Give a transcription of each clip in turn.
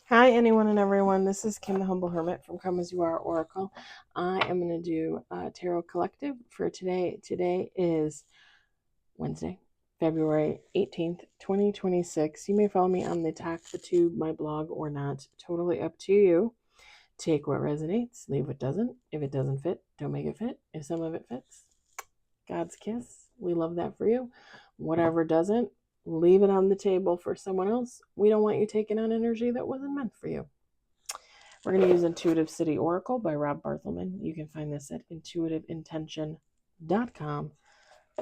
Hi, anyone and everyone. This is Kim, the Humble Hermit from Come As You Are Oracle. I am going to do Tarot Collective for today. Today is Wednesday, February 18th, 2026. You may follow me on the Talk the Tube, my blog, or not. Totally up to you. Take what resonates, leave what doesn't. If it doesn't fit, don't make it fit. If some of it fits, God's kiss. We love that for you. Whatever doesn't, leave it on the table for someone else. We don't want you taking on energy that wasn't meant for you. We're going to use Intuitive City Oracle by Rob Barthelman. You can find this at intuitiveintention.com.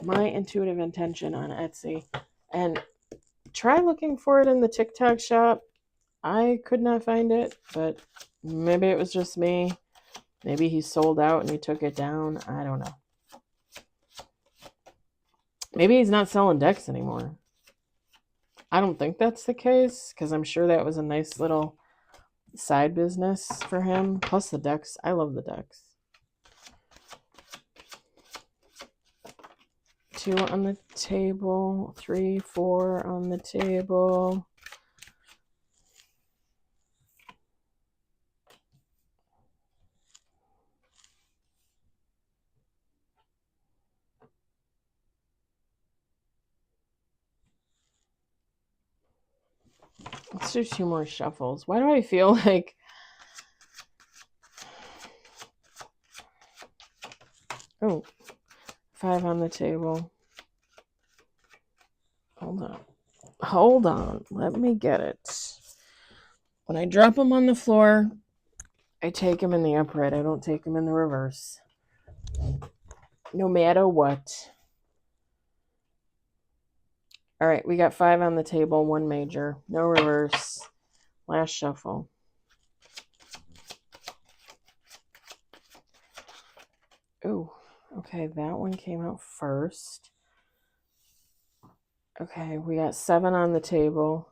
My Intuitive Intention on Etsy. And try looking for it in the TikTok shop. I could not find it, but maybe it was just me. Maybe he sold out and he took it down. I don't know. Maybe he's not selling decks anymore. I don't think that's the case, because I'm sure that was a nice little side business for him. Plus the decks. I love the decks. 2 on the table, 3, 4 on the table. Let's do 2 more shuffles. Why do I feel like... Oh, 5 on the table. Hold on. Let me get it. When I drop them on the floor, I take them in the upright. I don't take them in the reverse. No matter what. All right, we got 5 on the table, 1 major. No reverse. Last shuffle. Oh, okay, that one came out first. Okay, we got 7 on the table,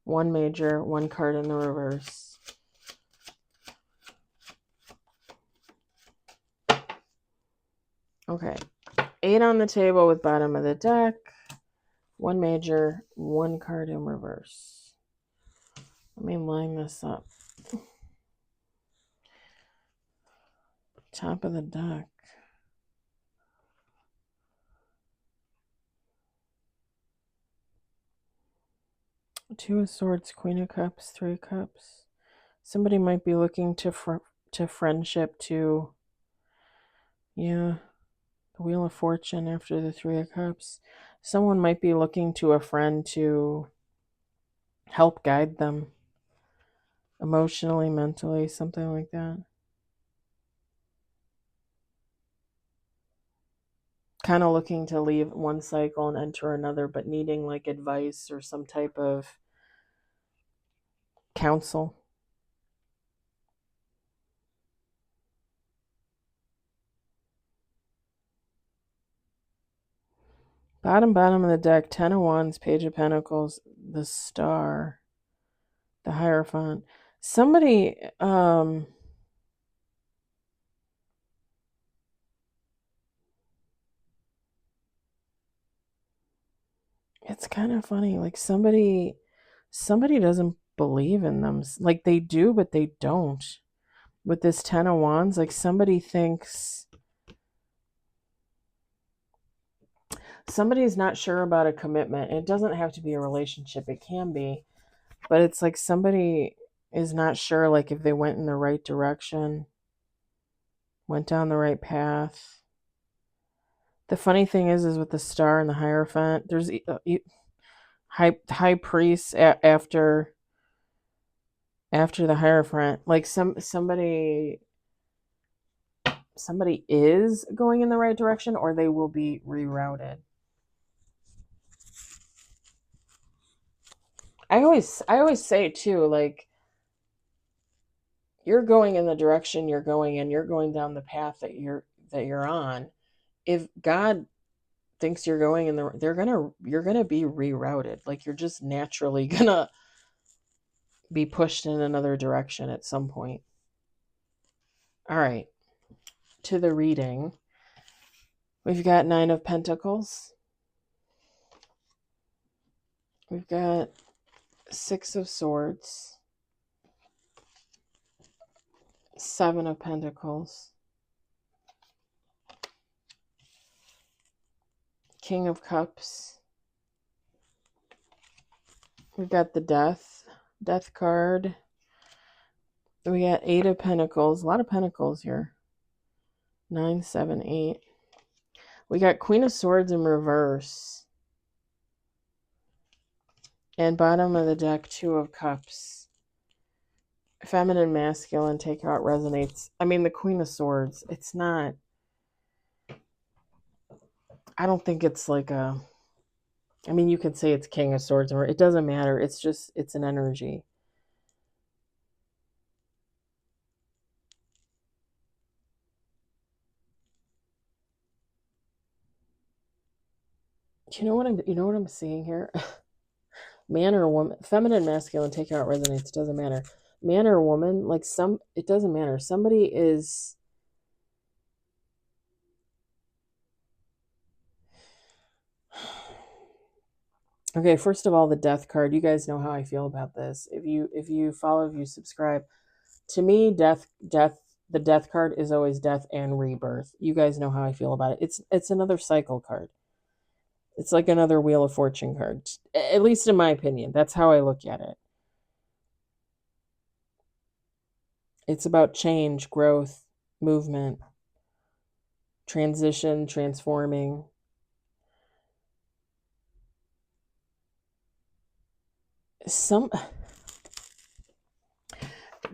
1 major, 1 card in the reverse. Okay, 8 on the table with bottom of the deck, 1 major, 1 card in reverse. Let me line this up. Top of the deck. Two of Swords, Queen of Cups, 3 of Cups. Somebody might be looking to friendship too. Yeah. The Wheel of Fortune after the 3 of Cups. Someone might be looking to a friend to help guide them emotionally, mentally, something like that. Kind of looking to leave one cycle and enter another, but needing like advice or some type of counsel. Bottom of the deck, 10 of Wands, Page of Pentacles, the Star, the Hierophant. Somebody, it's kind of funny. Like somebody doesn't believe in them. Like they do, but they don't. With this 10 of Wands, like somebody thinks somebody's not sure about a commitment. It doesn't have to be a relationship. It can be. But it's like somebody is not sure, like if they went in the right direction, went down the right path. The funny thing is with the Star and the Hierophant, there's high priest after the Hierophant. Like somebody is going in the right direction, or they will be rerouted. I always say too, like, you're going in the direction you're going in, you're going down the path that you're on. If God thinks you're going in the, you're gonna be rerouted. Like you're just naturally gonna be pushed in another direction at some point. All right, to the reading. We've got 9 of Pentacles. We've got 6 of Swords. Seven of Pentacles, King of Cups. We've got the Death card. We got Eight of Pentacles, a lot of Pentacles here. 9, 7, 8. We got Queen of Swords in reverse. And bottom of the deck, Two of Cups. Feminine, masculine, take how it resonates. I mean, the Queen of Swords, it's not, I don't think it's like a, I mean, you could say it's King of Swords, or it doesn't matter. It's just, it's an energy. You know what I'm seeing here? Man or woman, feminine, masculine, take how it resonates, doesn't matter. Man or woman, like it doesn't matter. Somebody is, okay, first of all, the Death card. You guys know how I feel about this. If you follow, if you subscribe, to me, the Death card is always death and rebirth. You guys know how I feel about it. It's another cycle card. It's like another Wheel of Fortune card. At least in my opinion, that's how I look at it. It's about change, growth, movement, transition, transforming.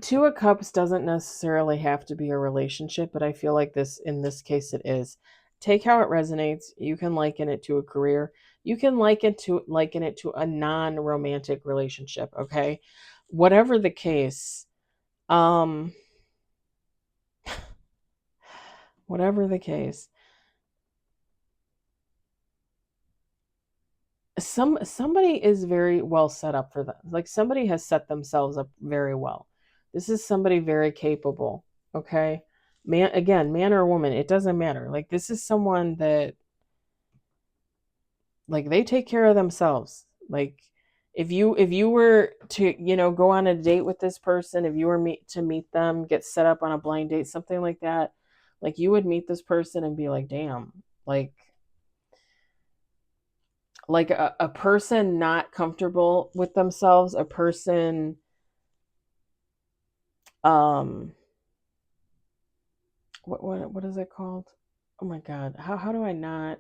Two of Cups doesn't necessarily have to be a relationship, but I feel like in this case it is. Take how it resonates. You can liken it to a career. You can liken it to a non-romantic relationship, okay? Whatever the case, whatever the case, somebody is very well set up for that. Like somebody has set themselves up very well. This is somebody very capable, okay? Man or woman, it doesn't matter. Like this is someone that, like, they take care of themselves. Like if you were to, go on a date with this person, if you were to meet them, get set up on a blind date, something like that, like you would meet this person and be like, damn, like a person not comfortable with themselves, a person, what is it called? Oh my god, how do I not,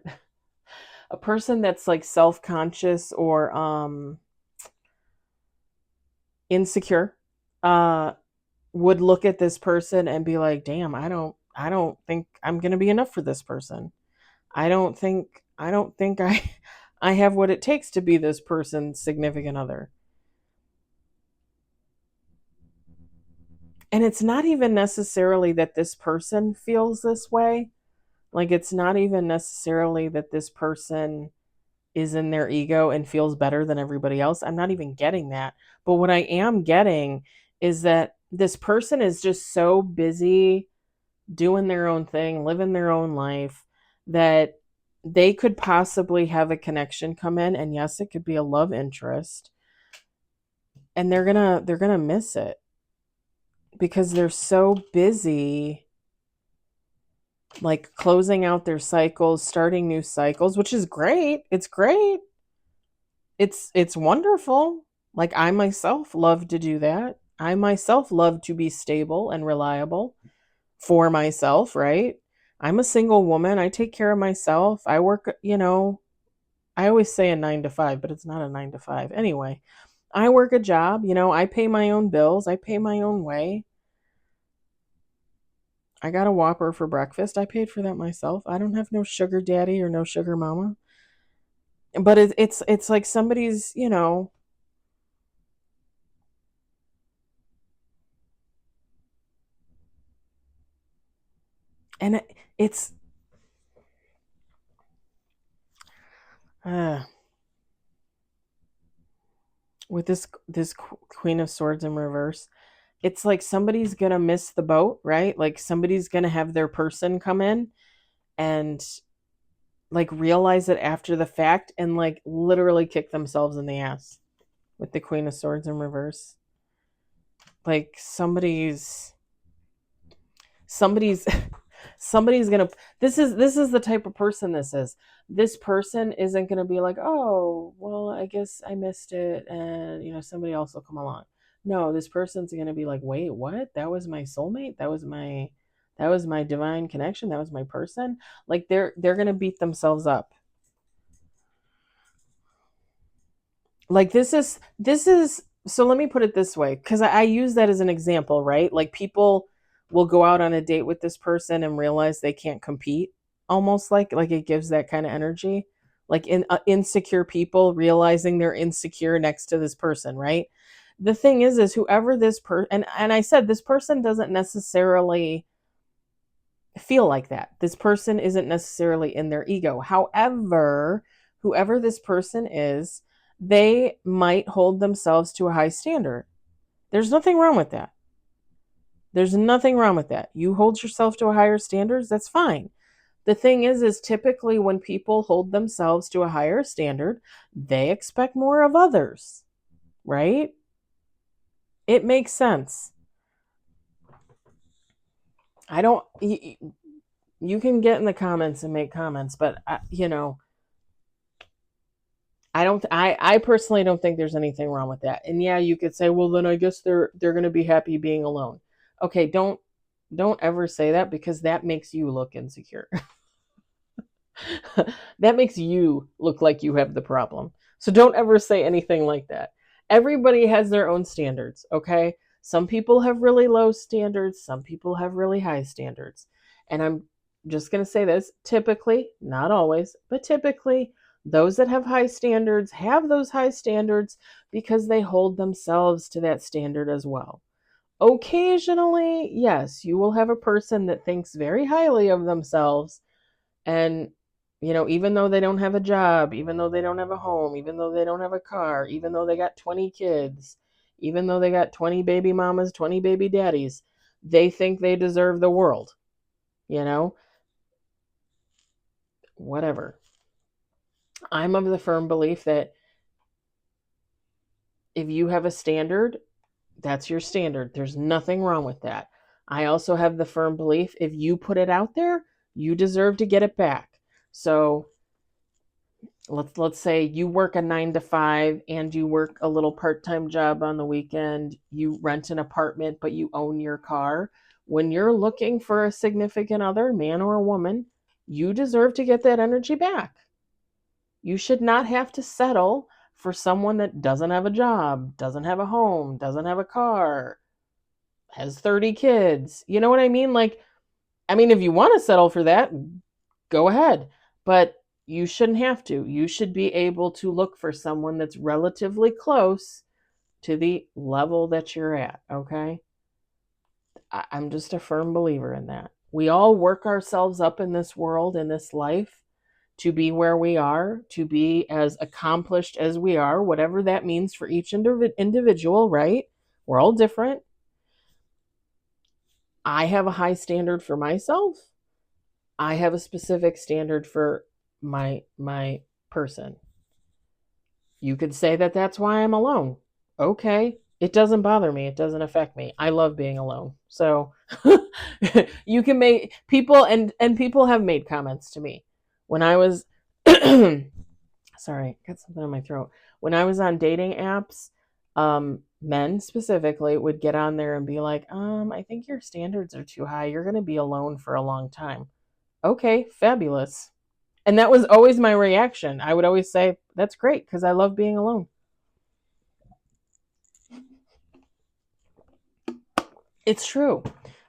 a person that's like self-conscious or insecure, would look at this person and be like, damn, I don't think I'm gonna be enough for this person. I don't think I have what it takes to be this person's significant other. And it's not even necessarily that this person feels this way. Like it's not even necessarily that this person is in their ego and feels better than everybody else. I'm not even getting that. But what I am getting is that this person is just so busy doing their own thing, living their own life, that they could possibly have a connection come in, and yes, it could be a love interest, and they're going to miss it because they're so busy, like closing out their cycles, starting new cycles, which is great. It's great. It's wonderful. Like I myself love to do that. I myself love to be stable and reliable for myself, right? I'm a single woman. I take care of myself. I work, I always say a 9 to 5, but it's not a 9 to 5. Anyway, I work a job, I pay my own bills. I pay my own way. I got a Whopper for breakfast. I paid for that myself. I don't have no sugar daddy or no sugar mama. But it's like somebody's, and it's uh, with this Queen of Swords in reverse, it's like somebody's gonna miss the boat, right? Like somebody's gonna have their person come in and like realize it after the fact and like literally kick themselves in the ass with the Queen of Swords in reverse. Like somebody's somebody's somebody's gonna, this is the type of person this is. This person isn't gonna be like, oh well, I guess I missed it, and somebody else will come along. No, this person's gonna be like, wait, what? That was my soulmate, that was my divine connection, that was my person. Like they're gonna beat themselves up. Like this is so let me put it this way, because I use that as an example, right? Like people will go out on a date with this person and realize they can't compete, almost like it gives that kind of energy, like insecure people realizing they're insecure next to this person, right? The thing is whoever this person, and I said this person doesn't necessarily feel like that. This person isn't necessarily in their ego. However, whoever this person is, they might hold themselves to a high standard. There's nothing wrong with that. There's nothing wrong with that. You hold yourself to a higher standards, that's fine. The thing is typically when people hold themselves to a higher standard, they expect more of others, right? It makes sense. I don't, you can get in the comments and make comments, but I personally don't think there's anything wrong with that. And yeah, you could say, well, then I guess they're going to be happy being alone. Okay, don't ever say that, because that makes you look insecure. That makes you look like you have the problem. So don't ever say anything like that. Everybody has their own standards, okay? Some people have really low standards, some people have really high standards. And I'm just going to say this, typically, not always, but typically, those that have those high standards because they hold themselves to that standard as well. Occasionally, yes, you will have a person that thinks very highly of themselves, and even though they don't have a job, even though they don't have a home, even though they don't have a car, even though they got 20 kids, even though they got 20 baby mamas, 20 baby daddies, they think they deserve the world. Whatever. I'm of the firm belief that if you have a standard, that's your standard. There's nothing wrong with that. I also have the firm belief if you put it out there, you deserve to get it back. So let's say you work a 9 to 5 and you work a little part-time job on the weekend, you rent an apartment, but you own your car. When you're looking for a significant other, man or woman, you deserve to get that energy back. You should not have to settle for someone that doesn't have a job, doesn't have a home, doesn't have a car, has 30 kids. You know what I mean? If you want to settle for that, go ahead. But you shouldn't have to. You should be able to look for someone that's relatively close to the level that you're at, okay? I'm just a firm believer in that. We all work ourselves up in this world, in this life, to be where we are, to be as accomplished as we are, whatever that means for each individual, right? We're all different. I have a high standard for myself. I have a specific standard for my person. You could say that that's why I'm alone. Okay. It doesn't bother me. It doesn't affect me. I love being alone. So you can make people, and people have made comments to me when I was sorry, got something in my throat. When I was on dating apps, men specifically would get on there and be like, I think your standards are too high. You're going to be alone for a long time. Okay, fabulous. And that was always my reaction. I would always say, that's great, because I love being alone. It's true.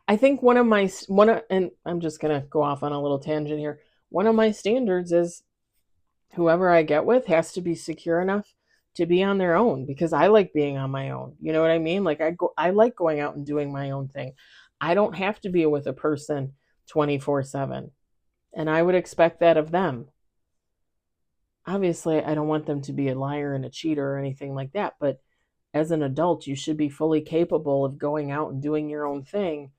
I think and I'm just going to go off on a little tangent here. One of my standards is whoever I get with has to be secure enough to be on their own, because I like being on my own. You know what I mean? Like I like going out and doing my own thing. I don't have to be with a person 24/7. And I would expect that of them. Obviously, I don't want them to be a liar and a cheater or anything like that, but as an adult, you should be fully capable of going out and doing your own thing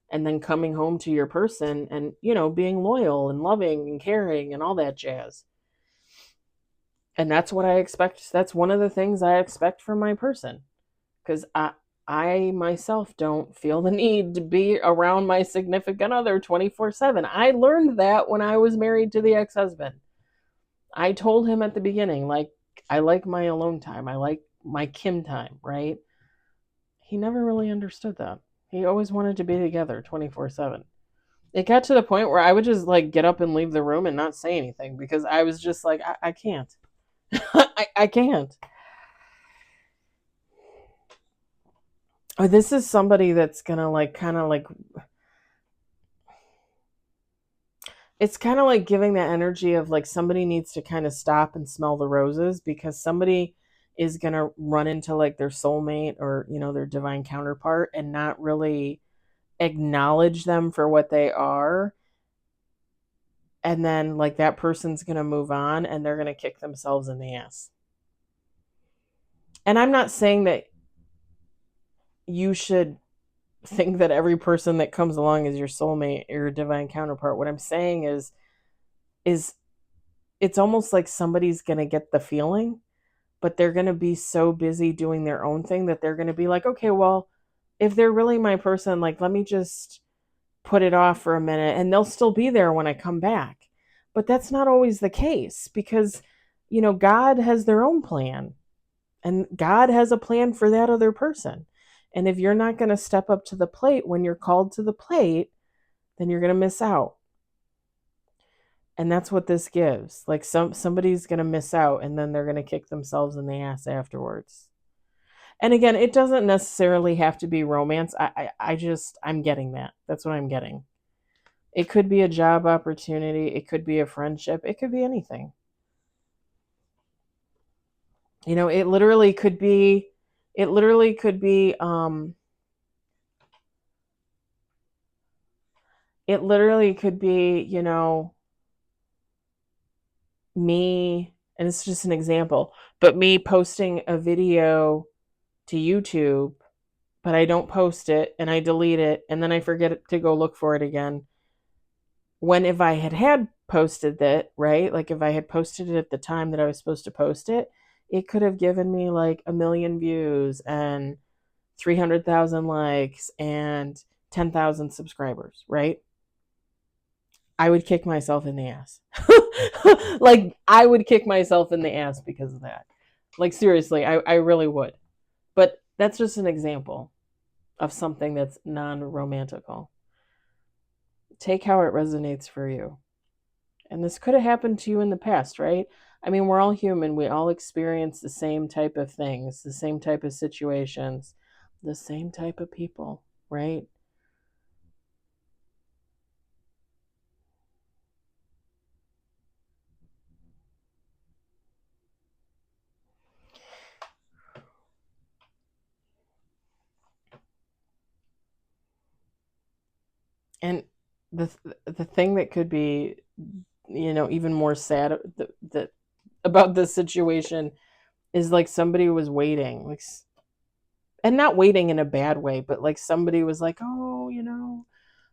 and then coming home to your person and, being loyal and loving and caring and all that jazz. And that's what I expect. That's one of the things I expect from my person, because I myself don't feel the need to be around my significant other 24/7. I learned that when I was married to the ex-husband. I told him at the beginning, like, I like my alone time. I like my Kim time, right? He never really understood that. He always wanted to be together 24/7. It got to the point where I would just like get up and leave the room and not say anything because I was just like, I can't. I can't. Oh, this is somebody that's gonna like kind of like, it's kind of like giving that energy of like somebody needs to kind of stop and smell the roses because somebody is going to run into like their soulmate or, you know, their divine counterpart and not really acknowledge them for what they are. And then like that person's going to move on and they're going to kick themselves in the ass. And I'm not saying that you should think that every person that comes along is your soulmate or your divine counterpart. What I'm saying is it's almost like somebody's going to get the feeling, but they're going to be so busy doing their own thing that they're going to be like, okay, well, if they're really my person, like, let me just put it off for a minute and they'll still be there when I come back. But that's not always the case because, you know, God has their own plan and God has a plan for that other person. And if you're not going to step up to the plate when you're called to the plate, then you're going to miss out. And that's what this gives. Like somebody's going to miss out and then they're going to kick themselves in the ass afterwards. And again, it doesn't necessarily have to be romance. I'm getting that. That's what I'm getting. It could be a job opportunity. It could be a friendship. It could be anything. You know, it literally could be, it literally could be, it literally could be, you know, me, and it's just an example, but me posting a video to YouTube, but I don't post it and I delete it and then I forget to go look for it again. When if I had posted that, right? Like if I had posted it at the time that I was supposed to post it, it could have given me like 1 million views and 300,000 likes and 10,000 subscribers, right? I would kick myself in the ass. Like I would kick myself in the ass because of that. Like seriously, I really would. But that's just an example of something that's non-romantical. Take how it resonates for you. And this could have happened to you in the past, right? I mean, we're all human. We all experience the same type of things, the same type of situations, the same type of people, right? And the the thing that could be, you know, even more sad that about this situation is like somebody was waiting, like, and not waiting in a bad way, but like somebody was like, oh, you know,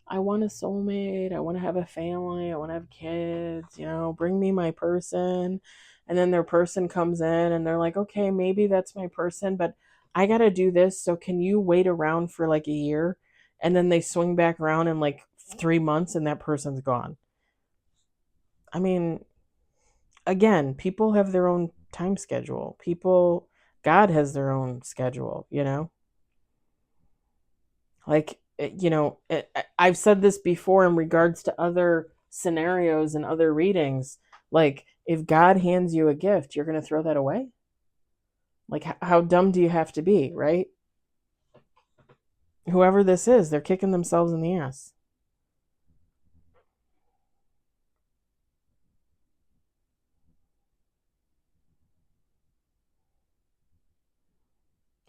I want a soulmate. I want to have a family. I want to have kids. You know, bring me my person. And then their person comes in and they're like, okay, maybe that's my person, but I got to do this. So can you wait around for like a year? And then they swing back around in like 3 months and that person's gone. I mean, again, people have their own time schedule. People, God has their own schedule, you know? Like, you know, I've said this before in regards to other scenarios and other readings. Like, if God hands you a gift, you're going to throw that away? Like, how dumb do you have to be, right? Whoever this is, they're kicking themselves in the ass.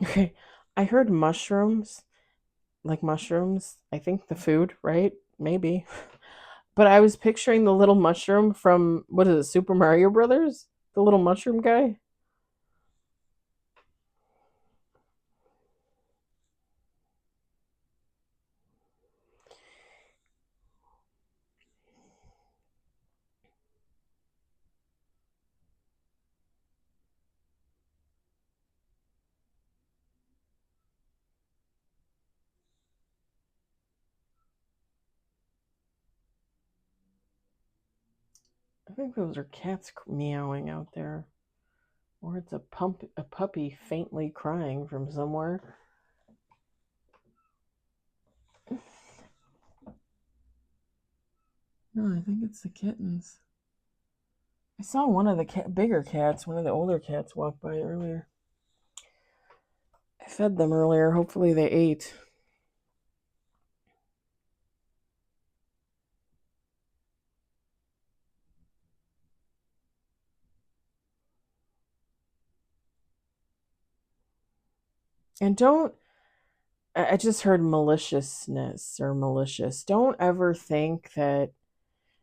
Okay. I heard mushrooms, like mushrooms. I think the food, right? Maybe. But I was picturing the little mushroom from, what is it, Super Mario Brothers? The little mushroom guy? I think those are cats meowing out there. Or it's a puppy faintly crying from somewhere. No, I think it's the kittens. I saw one of the bigger cats, one of the older cats walk by earlier. I fed them earlier. Hopefully they ate. And don't, I just heard maliciousness or malicious. Don't ever think that,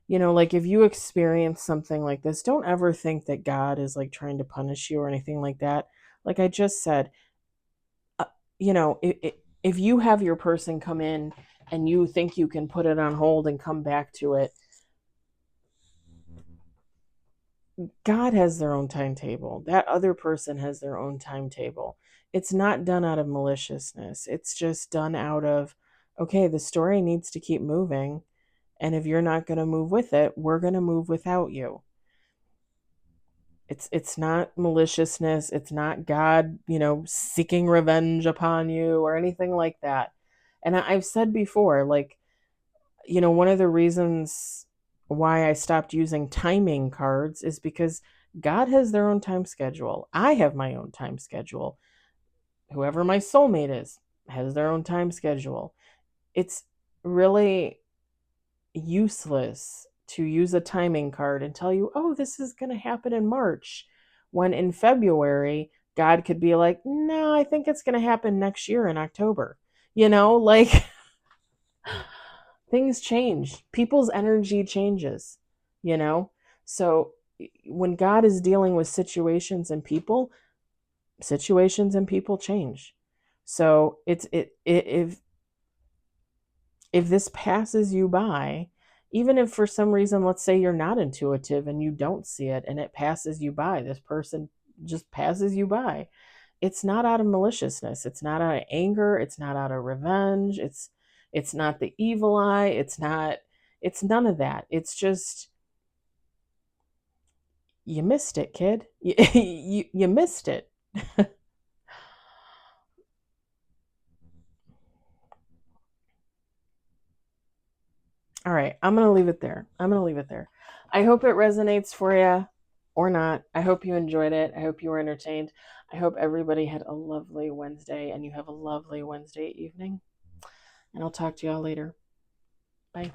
like if you experience something like this, don't ever think that God is like trying to punish you or anything like that. Like I just said, uh, if you have your person come in and you think you can put it on hold and come back to it, God has their own timetable. That other person has their own timetable. It's not done out of maliciousness. It's just done out of, okay, the story needs to keep moving. And if you're not going to move with it, we're going to move without you. It's not maliciousness. It's not God, seeking revenge upon you or anything like that. And I've said before, like, one of the reasons why I stopped using timing cards is because God has their own time schedule. I have my own time schedule. Whoever my soulmate is has their own time schedule. It's really useless to use a timing card and tell you, oh, this is going to happen in March, when in February, God could be like, no, I think it's going to happen next year in October. Like things change. People's energy changes, you know? So when God is dealing with situations and people change. So if this passes you by, even if for some reason, let's say you're not intuitive and you don't see it and it passes you by, this person just passes you by. It's not out of maliciousness. It's not out of anger. It's not out of revenge. It's not the evil eye. It's none of that. It's just, you missed it, kid. You missed it. All right, I'm going to leave it there. I hope it resonates for you or not. I hope you enjoyed it. I hope you were entertained. I hope everybody had a lovely Wednesday and you have a lovely Wednesday evening. And I'll talk to y'all later. Bye.